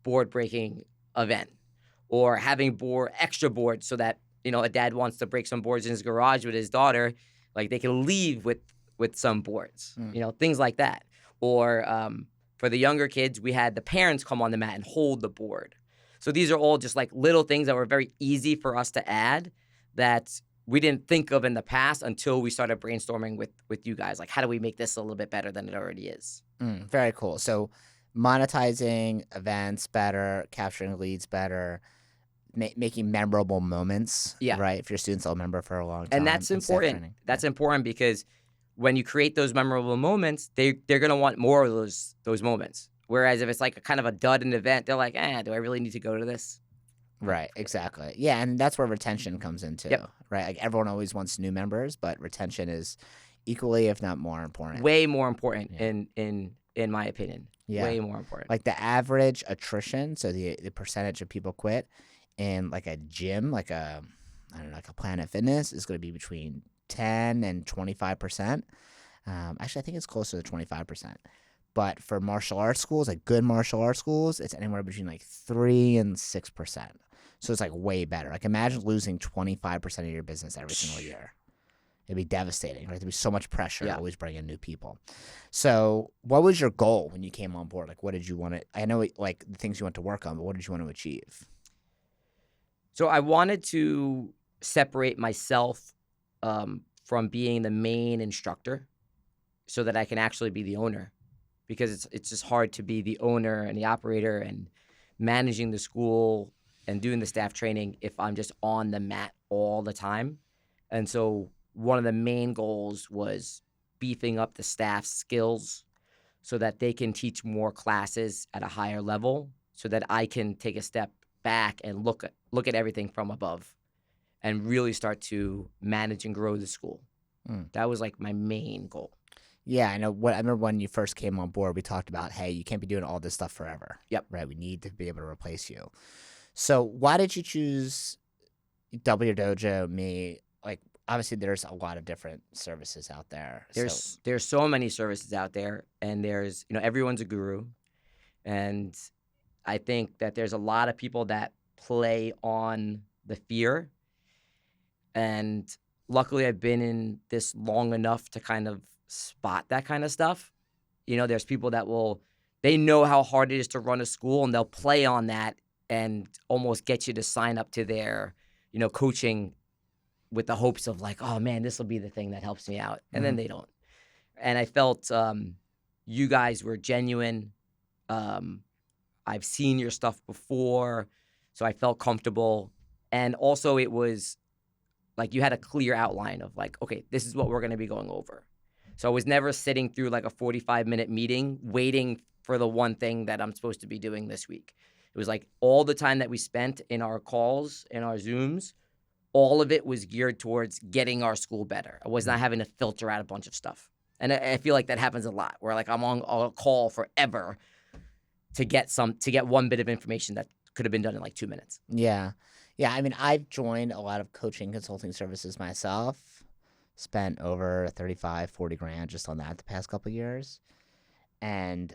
board breaking event. Or having extra boards so that, a dad wants to break some boards in his garage with his daughter, like they can leave with some boards, things like that. Or for the younger kids, we had the parents come on the mat and hold the board. So these are all just like little things that were very easy for us to add that we didn't think of in the past until we started brainstorming with you guys. Like, how do we make this a little bit better than it already is? Very cool. So monetizing events better, capturing leads better, making memorable moments, Yeah. right? If your students will remember for a long time. And that's staff important. training. That's important because when you create those memorable moments, they're gonna want more of those moments. Whereas if it's like a kind of a dud in an event, they're like, do I really need to go to this? Like, Right, exactly. Yeah, and that's where retention comes into, yep, right? Like everyone always wants new members, but retention is equally, if not more important. way more important Yeah. in my opinion. Yeah. Way more important. Like the average attrition, so the percentage of people quit in like a gym, like a I don't know, like a Planet Fitness is going to be between 10 and 25%. Actually, I think it's closer to 25%. But for martial arts schools, like good martial arts schools, it's anywhere between like 3 and 6%. So it's like way better. Like imagine losing 25% of your business every single year. It'd be devastating, right? There'd be so much pressure to Yeah. always bring in new people. So, what was your goal when you came on board? Like, what did you want to? I know, like the things you want to work on, but what did you want to achieve? So I wanted to separate myself from being the main instructor so that I can actually be the owner, because it's just hard to be the owner and the operator and managing the school and doing the staff training if I'm just on the mat all the time. And so one of the main goals was beefing up the staff's skills so that they can teach more classes at a higher level so that I can take a step back and look at everything from above and really start to manage and grow the school. Mm. That was like my main goal. Yeah, I know. What I remember when you first came on board, we talked about, hey, you can't be doing all this stuff forever. Yep. Right. We need to be able to replace you. So, why did you choose Double Your Dojo? Me, like, obviously, there's a lot of different services out there. There's so many services out there, and there's everyone's a guru, and I think that there's a lot of people that play on the fear, and luckily I've been in this long enough to kind of spot that kind of stuff. There's people that they know how hard it is to run a school, and they'll play on that and almost get you to sign up to their coaching with the hopes of like, oh man, this will be the thing that helps me out. And then they don't. And I felt you guys were genuine. I've seen your stuff before, so I felt comfortable. And also it was like you had a clear outline of like, okay, this is what we're going to be going over. So I was never sitting through like a 45-minute meeting waiting for the one thing that I'm supposed to be doing this week. It was like all the time that we spent in our calls, in our Zooms, all of it was geared towards getting our school better. I was not having to filter out a bunch of stuff. And I feel like that happens a lot where like I'm on a call forever to get one bit of information that could have been done in like 2 minutes. Yeah. Yeah. I mean, I've joined a lot of coaching consulting services myself, spent over 35, 40 grand just on that the past couple of years. And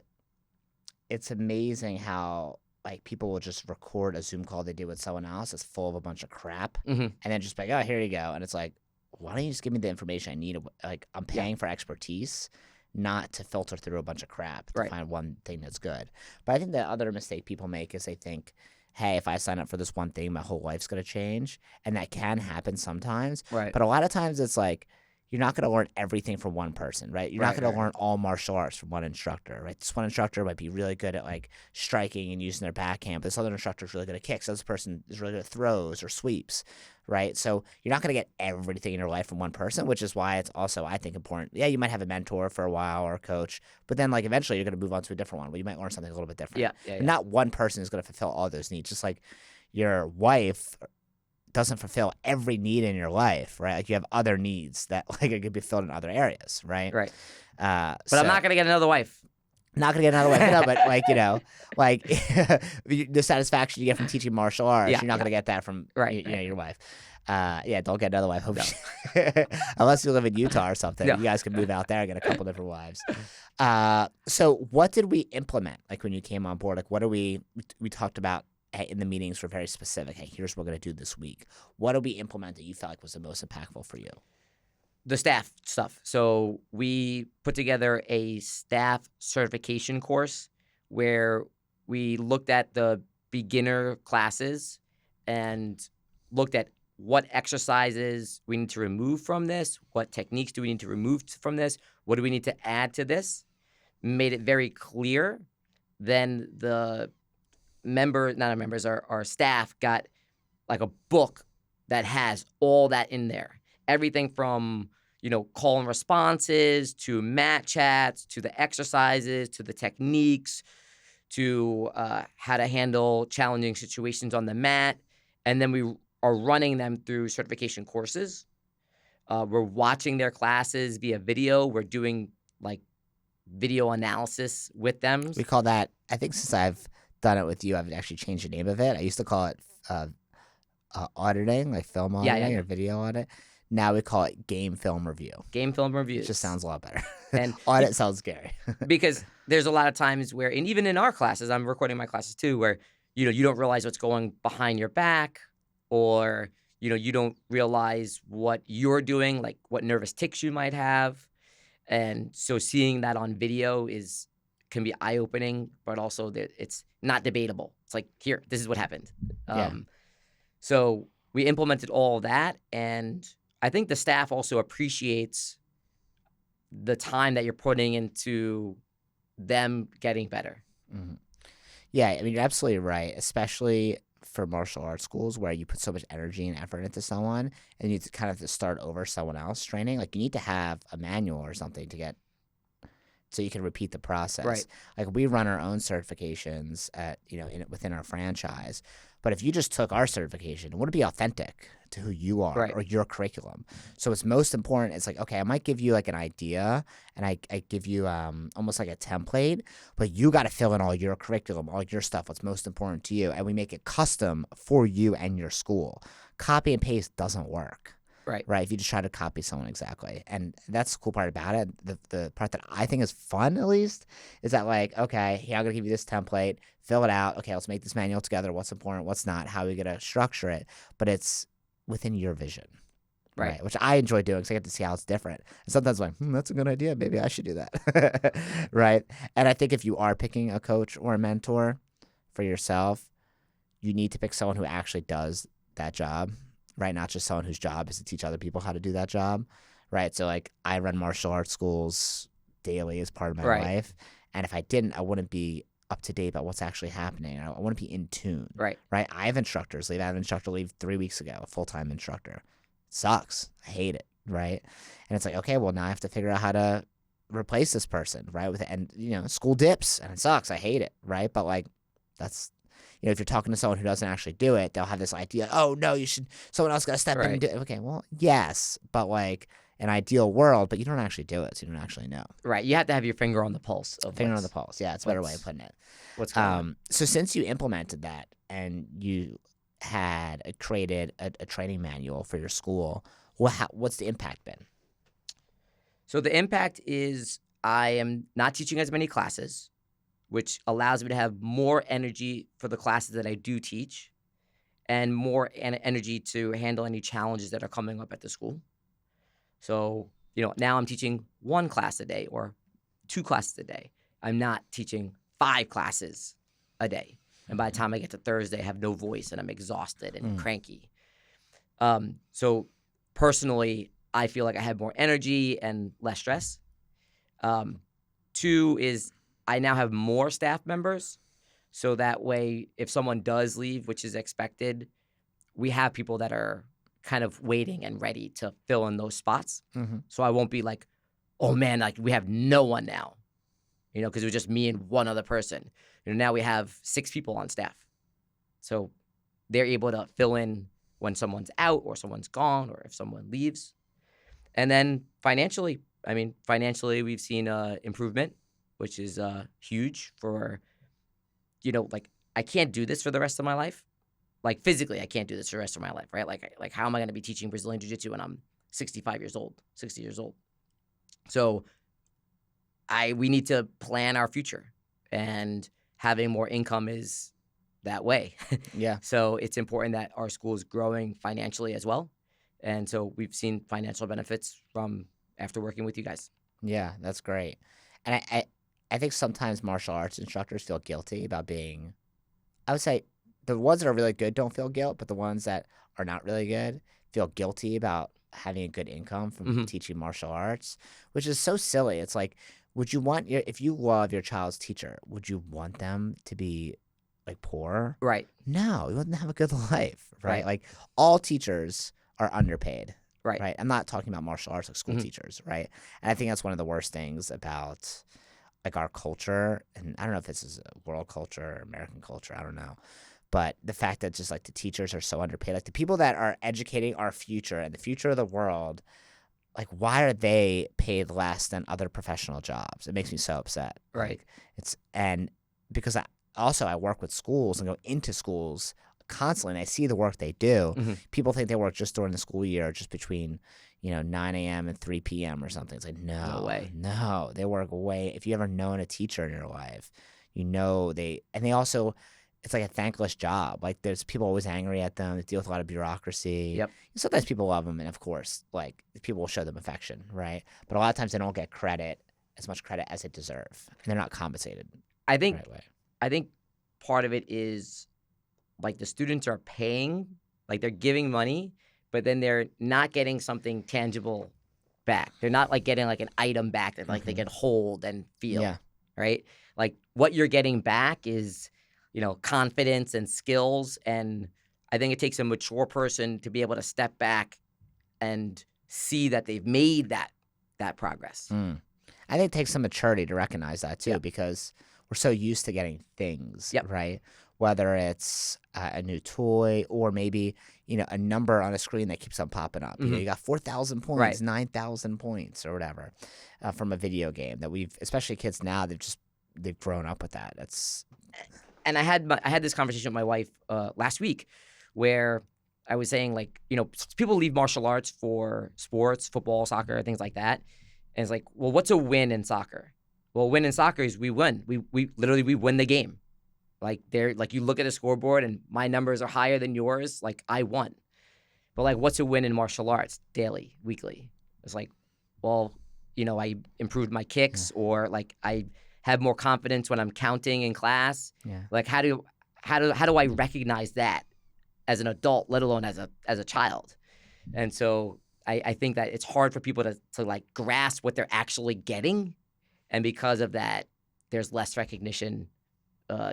it's amazing how like people will just record a Zoom call they did with someone else that's full of a bunch of crap and then just be like, oh, here you go. And it's like, why don't you just give me the information I need? Like I'm paying for expertise, not to filter through a bunch of crap to find one thing that's good. But I think the other mistake people make is they think, hey, if I sign up for this one thing, my whole life's going to change. And that can happen sometimes. Right. But a lot of times it's like, you're not going to learn everything from one person, right? You're not going to learn all martial arts from one instructor, right? This one instructor might be really good at like striking and using their backhand, but this other instructor is really good at kicks. This person is really good at throws or sweeps, right? So you're not going to get everything in your life from one person, which is why it's also, I think, important. Yeah, you might have a mentor for a while or a coach, but then like eventually you're going to move on to a different one where you might learn something a little bit different. Yeah. And not one person is going to fulfill all those needs. Just like your wife doesn't fulfill every need in your life, right? Like you have other needs that like it could be filled in other areas, right? Right. But I'm not going to get another wife. Not gonna get another wife, no, but like like the satisfaction you get from teaching martial arts, you're not gonna get that from your wife. Don't get another wife. Unless you live in Utah or something, you guys can move out there and get a couple different wives. So what did we implement? Like when you came on board, like what do we talked about in the meetings were very specific. Hey, here's what we're going to do this week. What did we implement that you felt like was the most impactful for you? The staff stuff. So we put together a staff certification course where we looked at the beginner classes and looked at what exercises we need to remove from this, what techniques do we need to remove from this, what do we need to add to this, made it very clear. Then the our staff got like a book that has all that in there. Everything from, call and responses, to mat chats, to the exercises, to the techniques, to how to handle challenging situations on the mat. And then we are running them through certification courses. We're watching their classes via video. We're doing like video analysis with them. We call that, I think since I've done it with you, I've actually changed the name of it. I used to call it uh, auditing, like film Yeah, yeah, auditing yeah. or video audit. Now we call it game film review. Game film It just reviews. sounds a lot better. And Audit sounds scary. because there's a lot of times where, and even in our classes, I'm recording my classes too, where, you don't realize what's going behind your back, or, you don't realize what you're doing, like what nervous tics you might have. And so seeing that on video can be eye-opening, but also that it's not debatable. It's like, here, this is what happened. Yeah. So we implemented all of that, and I think the staff also appreciates the time that you're putting into them getting better. Mhm. Yeah, I mean, you're absolutely right, especially for martial arts schools where you put so much energy and effort into someone and you kind of to start over someone else training. Like, you need to have a manual or something to get so you can repeat the process. Right. Like, we run our own certifications within our franchise. But if you just took our certification, it wouldn't be authentic to who you are Right. or your curriculum. So it's most important. It's like, okay, I might give you like an idea and I give you almost like a template, but you got to fill in all your curriculum, all your stuff, what's most important to you. And we make it custom for you and your school. Copy and paste doesn't work. Right. Right, if you just try to copy someone exactly. And that's the cool part about it. The part that I think is fun, at least, is that, like, okay, here, I'm going to give you this template, fill it out. Okay, let's make this manual together. What's important, what's not, how are we going to structure it? But it's within your vision, Right. which I enjoy doing because I get to see how it's different. And sometimes I'm like, that's a good idea. Maybe I should do that, right? And I think if you are picking a coach or a mentor for yourself, you need to pick someone who actually does that job. Right, not just someone whose job is to teach other people how to do that job, right? So, like, I run martial arts schools daily as part of my Right. life, and if I didn't, I wouldn't be up to date about what's actually happening. I wouldn't be in tune, Right. right? I have instructors leave. I had an instructor leave 3 weeks ago, a full-time instructor. It sucks. I hate it, right? And it's like, okay, well, now I have to figure out how to replace this person, right? And school dips, and it sucks. I hate it, right? But, like, that's... if you're talking to someone who doesn't actually do it, they'll have this idea, oh, no, someone else got to step in Right. and do it. Okay, well, yes, but like an ideal world, but you don't actually do it, so you don't actually know. Right. You have to have your finger on the pulse of Finger on the pulse. Yeah, it's a better way of what's- putting it. what's going on. So since you implemented that and you had created a training manual for your school, what's the impact been? So the impact is I am not teaching as many classes, which allows me to have more energy for the classes that I do teach, and more energy to handle any challenges that are coming up at the school. So, now I'm teaching 1 class a day or 2 classes a day. I'm not teaching 5 classes a day. And by the time I get to Thursday, I have no voice and I'm exhausted and cranky. So personally, I feel like I have more energy and less stress. 2 is I now have more staff members. So that way, if someone does leave, which is expected, we have people that are kind of waiting and ready to fill in those spots. Mm-hmm. So I won't be like, oh man, like we have no one now, because it was just me and one other person. Now we have 6 people on staff. So they're able to fill in when someone's out or someone's gone or if someone leaves. And then financially, we've seen improvement, which is huge for, like I can't do this for the rest of my life. Like physically, I can't do this for the rest of my life, right? Like how am I going to be teaching Brazilian Jiu-Jitsu when I'm 65 years old, 60 years old? So we need to plan our future, and having more income is that way. Yeah. So it's important that our school is growing financially as well. And so we've seen financial benefits from after working with you guys. Yeah, that's great. And I think sometimes martial arts instructors feel guilty about being, I would say the ones that are really good don't feel guilt, but the ones that are not really good feel guilty about having a good income from teaching martial arts, which is so silly. It's like, would you want if you love your child's teacher, would you want them to be like poor? Right. No, you wouldn't have a good life, right? Right. Like all teachers are underpaid. Right. right? I'm not talking about martial arts like school Mhm. teachers, right? And I think that's one of the worst things about like our culture, and I don't know if this is a world culture or American culture, I don't know. But the fact that just like the teachers are so underpaid, like the people that are educating our future and the future of the world, like why are they paid less than other professional jobs? It makes me so upset. Right. Like it's and because I work with schools and go into schools constantly and I see the work they do. Mhm. People think they work just during the school year, just between 9 a.m. and 3 p.m. or something. It's like No way. no, they work way. If you ever known a teacher in your life, they also it's like a thankless job. Like there's people always angry at them. They deal with a lot of bureaucracy. Yep. Sometimes people love them, and of course, like people will show them affection, right? But a lot of times they don't get as much credit as they deserve, and they're not compensated I the think right way. I think part of it is, like, the students are paying, like, they're giving money, but then they're not getting something tangible back. They're not, like, getting, like, an item back that, like, they Hmm. can hold and feel, Yeah, right? Like, what you're getting back is, confidence and skills, and I think it takes a mature person to be able to step back and see that they've made that progress. mm. I think it takes some maturity to recognize that too, Yep. because we're so used to getting things, Yep. right? Whether it's a new toy or maybe a number on a screen that keeps on popping up. Mhm. You got 4,000 Right. points, 9,000 points, or whatever from a video game that especially kids now, they've grown up with that. That's And I had this conversation with my wife last week, where I was saying, like, people leave martial arts for sports, football, soccer, things like that, and it's like, well, what's a win in soccer? Well, win in soccer is we win. We literally we win the game. Like you look at the scoreboard and my numbers are higher than yours. Like I won. But like, what's a win in martial arts? Daily, weekly. It's like, well, I improved my yeah, kicks, or like I have more confidence when I'm counting in class. yeah. Like, how do I recognize that as an adult, let alone as a child? And so I think that it's hard for people to like grasp what they're actually getting, and because of that, there's less recognition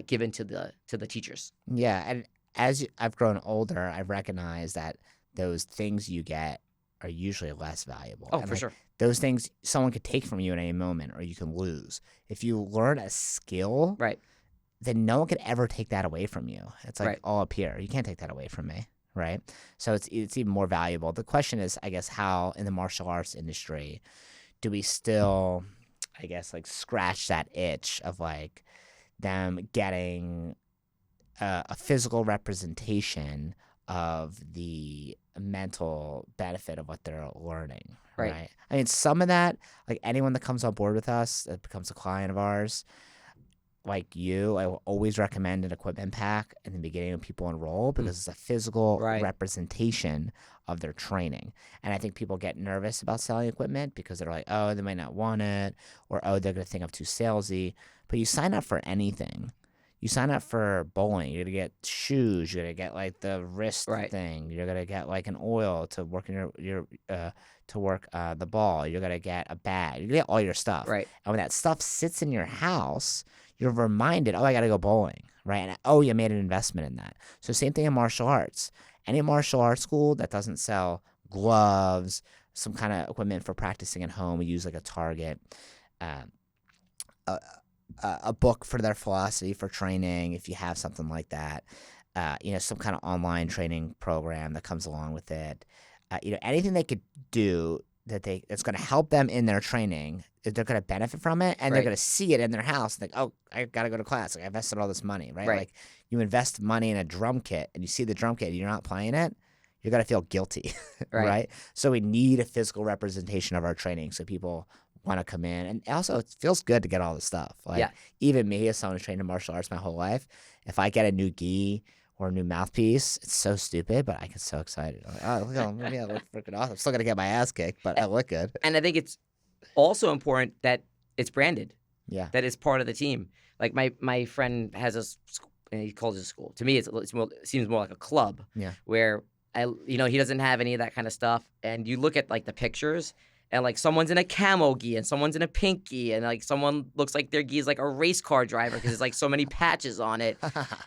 given to the teachers. Yeah, and I've grown older, I've recognized that those things you get are usually less valuable. Oh, And for like sure. those things someone could take from you at any moment or you can lose. If you learn a skill, Right. then no one could ever take that away from you. It's like Right. all up here. You can't take that away from me, right? So it's even more valuable. The question is, I guess, how in the martial arts industry do we still, I guess, like scratch that itch of like them getting a physical representation of the mental benefit of what they're learning, Right. right? I mean, some of that, like anyone that comes on board with us that becomes a client of ours, like I will always recommend an equipment pack in the beginning when people enroll because it's a physical Right. representation of their training. And I think people get nervous about selling equipment because they're like, oh, they might not want it, or oh, they're going to think I'm too salesy. But you sign up for anything. You sign up for bowling, you're gonna get shoes, you're gonna get like the wrist Right. thing, you're gonna get like an oil to work in your to work the ball, you're gonna get a bag, you get all your stuff. Right. And when that stuff sits in your house, you're reminded, oh, I gotta go bowling, right? And oh, you made an investment in that. So same thing in martial arts. Any martial arts school that doesn't sell gloves, some kind of equipment for practicing at home, we use like a Target. Um, a book for their philosophy for training, if you have something like that, some kind of online training program that comes along with it, anything they could do that's going to help them in their training, that they're going to benefit from it, and they're Right. going to see it in their house. Like, oh, I got to go to class. Like, I invested all this money, right? Right. Like, you invest money in a drum kit, and you see the drum kit, and you're not playing it. You're going to feel guilty, Right. right? So we need a physical representation of our training so people want to come in. And also, it feels good to get all this stuff. Like, Yeah. even me, as someone who's trained in martial arts my whole life, if I get a new gi or a new mouthpiece, it's so stupid, but I get so excited. I'm like, oh, look, maybe I look freaking awesome. I'm still going to get my ass kicked, but I look good. And I think it's also important that it's branded, Yeah. that it's part of the team. Like my friend has and he calls it a school. To me, it seems more like a club. Yeah. Where he doesn't have any of that kind of stuff. And you look at like the pictures, and like someone's in a camo gi and someone's in a pink gi, and like someone looks like their gi is like a race car driver because there's like so many patches on it.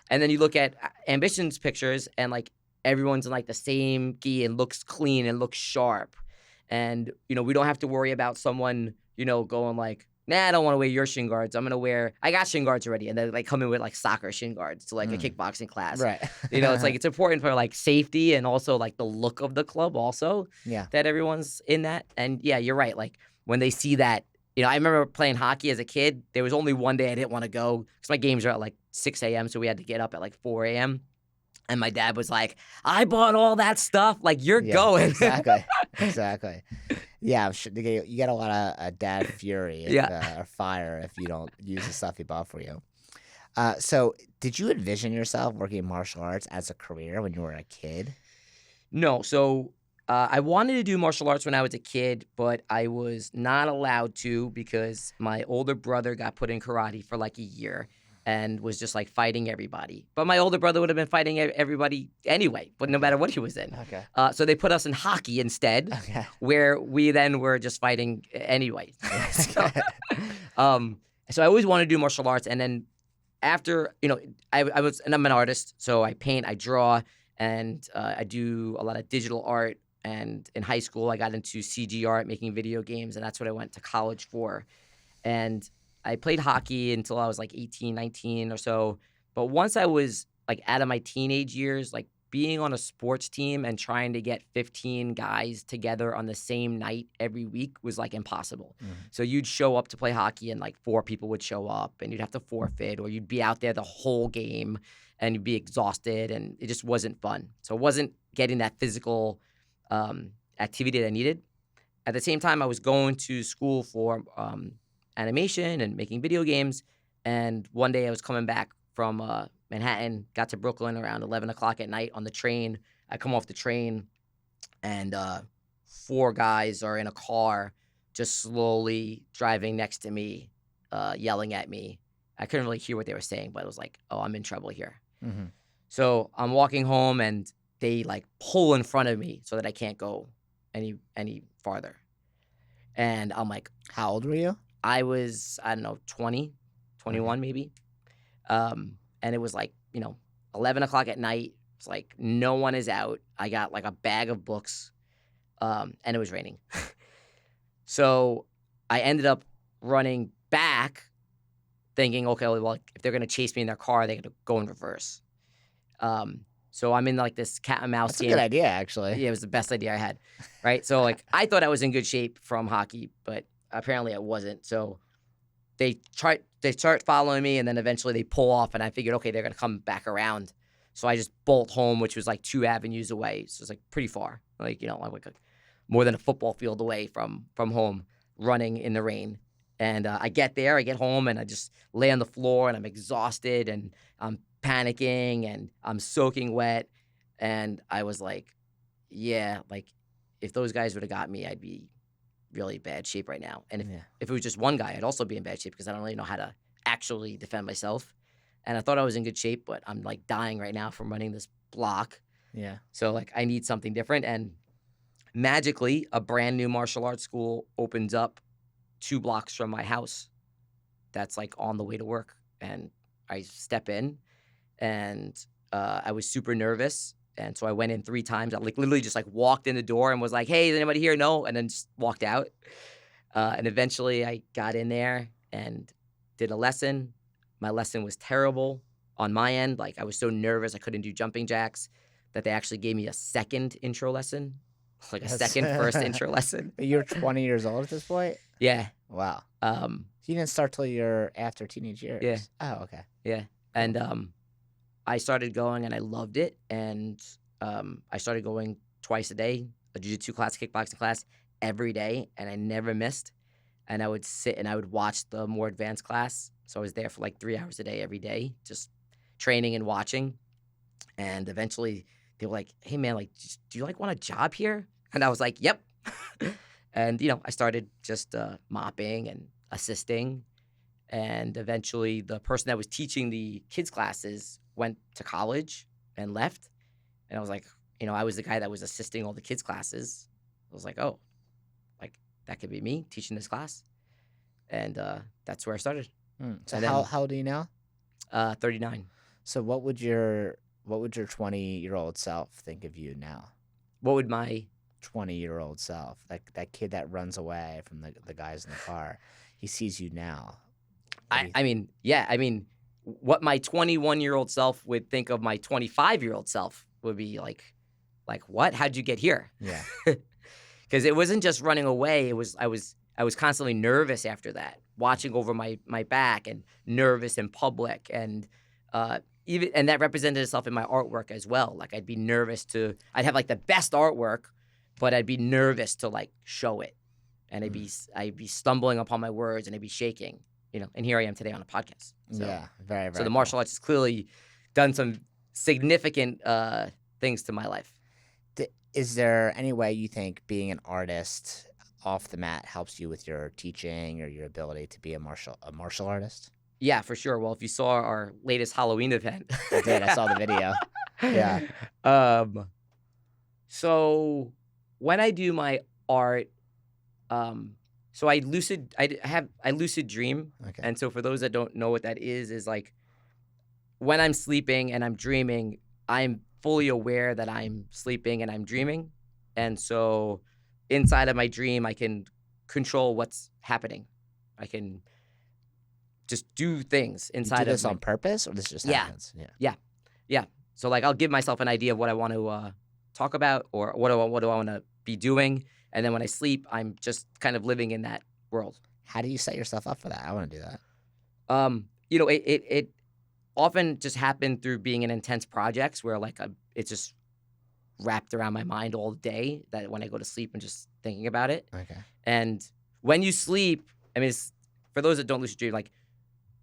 And then you look at Ambition's pictures, and like everyone's in like the same gi and looks clean and looks sharp. And, we don't have to worry about someone, going like, nah, I don't want to wear your shin guards. I got shin guards already. And then like come in with like soccer shin guards to like a Mm. kickboxing class. Right. It's like, it's important for like safety and also like the look of the club also Yeah. that everyone's in that. And yeah, you're right. Like when they see that, I remember playing hockey as a kid. There was only one day I didn't want to go because my games are at like 6 a.m. So we had to get up at like 4 a.m. And my dad was like, I bought all that stuff. Like, you're Yeah, going. exactly. Exactly. Yeah, you get a lot of dad fury Yeah. or fire if you don't use the stuff he bought for you. So did you envision yourself working in martial arts as a career when you were a kid? No. So I wanted to do martial arts when I was a kid, but I was not allowed to because my older brother got put in karate for like a year and was just like fighting everybody. But my older brother would have been fighting everybody anyway, but no matter what he was in. Okay. So they put us in hockey instead, Okay. where we then were just fighting anyway. So I always wanted to do martial arts. And then after, and I'm an artist, so I paint, I draw, and I do a lot of digital art. And in high school, I got into CG art, making video games, and that's what I went to college for. And I played hockey until I was like 18, 19 or so. But once I was like out of my teenage years, like being on a sports team and trying to get 15 guys together on the same night every week was like impossible. Mhm. So you'd show up to play hockey and like 4 people would show up and you'd have to forfeit, or you'd be out there the whole game and you'd be exhausted, and it just wasn't fun. So it wasn't getting that physical activity that I needed. At the same time, I was going to school for animation and making video games. And one day I was coming back from Manhattan, got to Brooklyn around 11 o'clock at night on the train. I come off the train and 4 guys are in a car just slowly driving next to me, yelling at me. I couldn't really hear what they were saying, but it was like, oh, I'm in trouble here. Mm-hmm. So I'm walking home and they like pull in front of me so that I can't go any farther. And I'm like, How old were you? I was, I don't know, 20, 21 maybe. And it was like, 11 o'clock at night. It's like no one is out. I got like a bag of books, and it was raining. So I ended up running back thinking, okay, well, if they're going to chase me in their car, they're going to go in reverse. So I'm in like this cat and mouse That's a game. good idea, actually. Yeah, it was the best idea I had, right? So like I thought I was in good shape from hockey, but apparently I wasn't. So they start following me, and then eventually they pull off, and I figured, okay, they're gonna come back around. So I just bolt home, which was like 2 avenues away. So it's like pretty far, like like more than a football field away from home, running in the rain. And I get there, I get home, and I just lay on the floor, and I'm exhausted, and I'm panicking, and I'm soaking wet. And I was like, yeah, like if those guys would have got me, I'd be really bad shape right now. And if it was just one guy, I'd also be in bad shape because I don't really know how to actually defend myself. And I thought I was in good shape, but I'm like dying right now from running this block. Yeah. So like I need something different. And magically, a brand new martial arts school opens up 2 blocks from my house. That's like on the way to work. And I step in, and I was super nervous. And so I went in 3 times. I like literally just like walked in the door and was like, hey, is anybody here? No. And then just walked out. And eventually I got in there and did a lesson. My lesson was terrible on my end. Like I was so nervous I couldn't do jumping jacks that they actually gave me a second intro lesson, like a second first intro lesson. You're 20 years old at this point? Yeah. Wow. Um, You didn't start till you're after teenage years? Yeah. Oh, okay. Yeah. And I started going and I loved it. And I started going twice a day, a jiu-jitsu class, kickboxing class every day, and I never missed. And I would sit and I would watch the more advanced class. So I was there for like 3 hours a day every day, just training and watching. And eventually they were like, hey man, like, do you like want a job here? And I was like, yep. And, I started just mopping and assisting. And eventually the person that was teaching the kids classes went to college and left. And I was like, I was the guy that was assisting all the kids classes. I was like, oh, like that could be me teaching this class. And that's where I started. So And then- how old are you now? 39. So what would your What would your 20-year-old self think of you now? What would my 20-year-old self, that kid that runs away from the guys in the car, he sees you now. What do you I mean, yeah, I mean, what my 21-year-old self would think of my 25-year-old self would be like, "What? How'd you get here?" Yeah. Because it wasn't just running away, it was I was constantly nervous after that, watching over my back and nervous in public, and, even that represented itself in my artwork as well, like, I'd have, like, the best artwork, but I'd be nervous to, like, show it, and Mm. I'd be stumbling upon my words, and I'd be shaking, and here I am today on a podcast, Yeah. Very, so very the cool. martial arts has clearly done some significant, things to my life. Is there any way you think being an artist off the mat helps you with your teaching or your ability to be a martial artist? Yeah, for sure. Well, if you saw our latest Halloween event. I did. I saw the video. Yeah. Um, so when I do my art, so I lucid dream. Okay. And so for those that don't know what that is like when I'm sleeping and I'm dreaming, I'm fully aware that I'm sleeping and I'm dreaming. And so inside of my dream, I can control what's happening. I can just do things You do inside of this on my. purpose, or this just Yeah. happens? Yeah. Yeah. Yeah. So like I'll give myself an idea of what I want to talk about or what do I want to be doing, and then when I sleep, I'm just kind of living in that world. How do you set yourself up for that? I want to do that. It often just happened through being in intense projects where like it's just wrapped around my mind all day that when I go to sleep and just thinking about it. Okay. And when you sleep, I mean, for those that don't lucid dream, like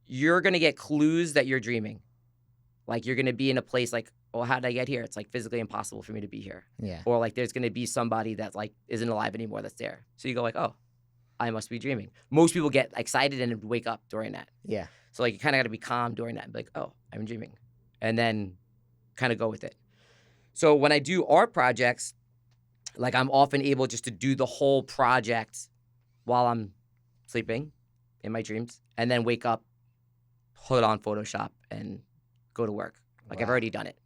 you're gonna get clues that you're dreaming. Like you're gonna be in a place like, well, how did I get here? It's like physically impossible for me to be here. Yeah. Or like there's gonna be somebody that like isn't alive anymore that's there. So you go like, oh, I must be dreaming. Most people get excited and wake up during that. Yeah. So like you kind of got to be calm during that and be like, oh, I'm dreaming, and then kind of go with it. So when I do art projects, like I'm often able just to do the whole project while I'm sleeping in my dreams, and then wake up, put on Photoshop, and go to work. Like I've Wow. already done it.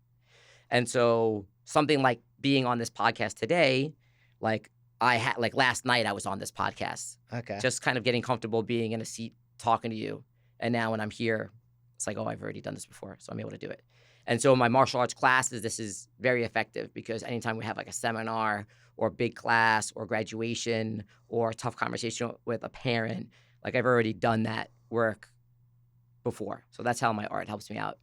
And so something like being on this podcast today, like I had like last night I was on this podcast, Okay. just kind of getting comfortable being in a seat talking to you. And now when I'm here, it's like, oh, I've already done this before, so I'm able to do it. And so in my martial arts classes, this is very effective because anytime we have like a seminar or big class or graduation or a tough conversation with a parent, like I've already done that work before. So that's how my art helps me out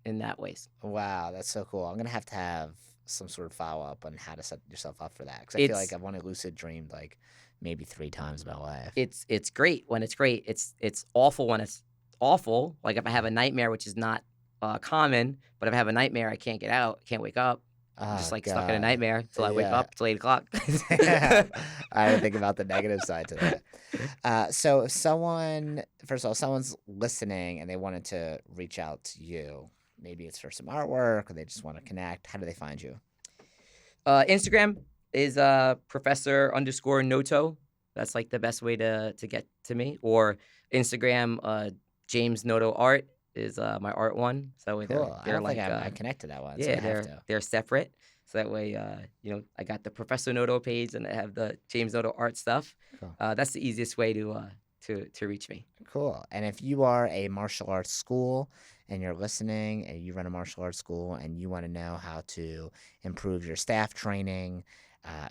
in that ways. Wow, that's so cool. I'm gonna have to have some sort of follow up on how to set yourself up for that, because I feel like It's I've only lucid dreamed like maybe 3 times in my life. it's great when it's great. It's awful when it's awful. Like if I have a nightmare, which is not common, but if I have a nightmare, I can't get out, can't wake up. I'm just Oh like stuck in a God. nightmare till I wake Yeah. up till 8 o'clock. I didn't think about the negative side to that. So if someone, first of all, someone's listening and they wanted to reach out to you, maybe it's for some artwork or they just want to connect. How do they find you? Instagram is Professor underscore Noto. That's like the best way to get to me. Or Instagram, James Noto Art is my art one. So that way Cool. I they're don't think like I connected that one, so I yeah, have to. they're separate. So that way I got the Professor Noto page and I have the James Noto Art stuff. Cool. That's the easiest way to reach me. Cool. And if you are a martial arts school and you're listening and you run a martial arts school and you want to know how to improve your staff training,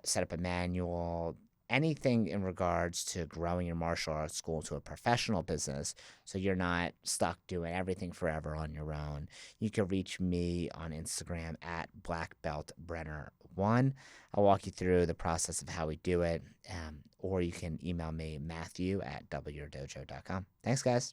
set up a manual, anything in regards to growing your martial arts school to a professional business so you're not stuck doing everything forever on your own, you can reach me on Instagram at blackbeltbrenner1. I'll walk you through the process of how we do it, or you can email me, Matthew at wdojo.com. Thanks, guys.